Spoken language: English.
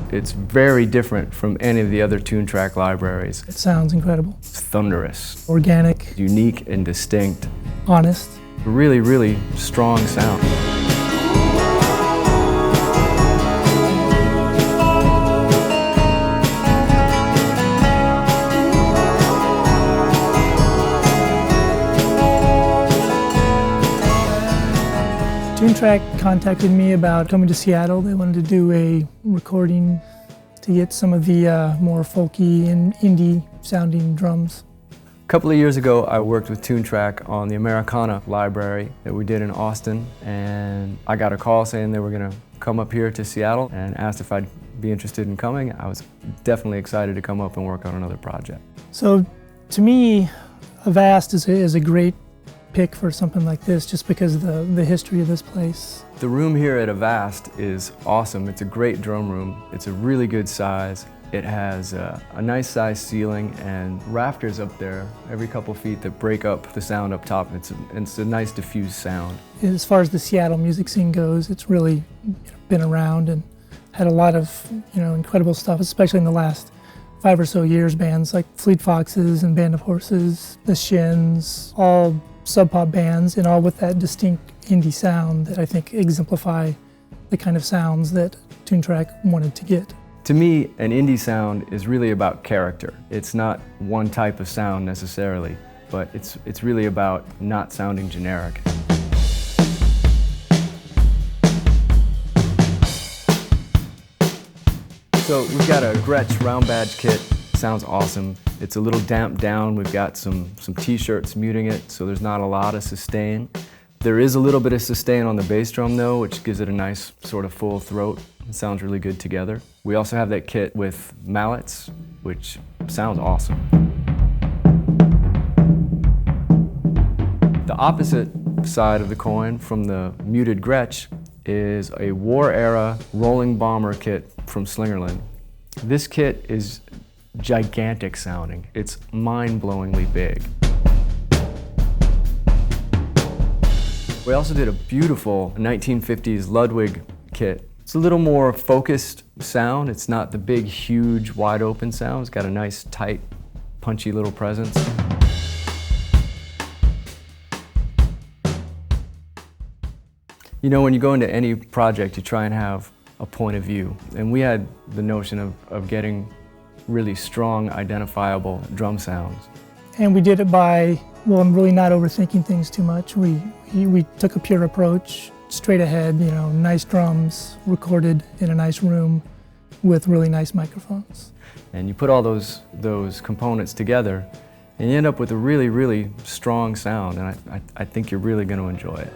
It's very different from any of the other Toontrack libraries. It sounds incredible. It's thunderous. Organic. Unique and distinct. Honest. Really, really strong sound. Toontrack contacted me about coming to Seattle. They wanted to do a recording to get some of the more folky and indie sounding drums. A couple of years ago, I worked with Toontrack on the Americana library that we did in Austin, and I got a call saying they were going to come up here to Seattle and asked if I'd be interested in coming. I was definitely excited to come up and work on another project. So to me, Avast is a great pick for something like this just because of the history of this place. The room here at Avast is awesome. It's a great drum room. It's a really good size. It has a nice size ceiling and rafters up there every couple feet that break up the sound up top. It's a nice diffused sound. As far as the Seattle music scene goes, it's really been around and had a lot of incredible stuff, especially in the last 5 or so years. Bands like Fleet Foxes and Band of Horses, The Shins, all sub-pop bands, and all with that distinct indie sound that I think exemplify the kind of sounds that Toontrack wanted to get. To me, an indie sound is really about character. It's not one type of sound necessarily, but it's really about not sounding generic. So we've got a Gretsch Round Badge kit. Sounds awesome. It's a little damped down. We've got some T-shirts muting it, so there's not a lot of sustain. There is a little bit of sustain on the bass drum though, which gives it a nice sort of full throat. It sounds really good together. We also have that kit with mallets, which sounds awesome. The opposite side of the coin from the muted Gretsch is a war-era Rolling Bomber kit from Slingerland. This kit is gigantic sounding. It's mind-blowingly big. We also did a beautiful 1950s Ludwig kit. It's a little more focused sound. It's not the big, huge, wide open sound. It's got a nice, tight, punchy little presence. You know, when you go into any project, you try and have a point of view. And we had the notion of getting really strong, identifiable drum sounds. And we did it by, well, really not overthinking things too much. We took a pure approach, straight ahead, nice drums, recorded in a nice room with really nice microphones. And you put all those components together, and you end up with a really, really strong sound, and I think you're really going to enjoy it.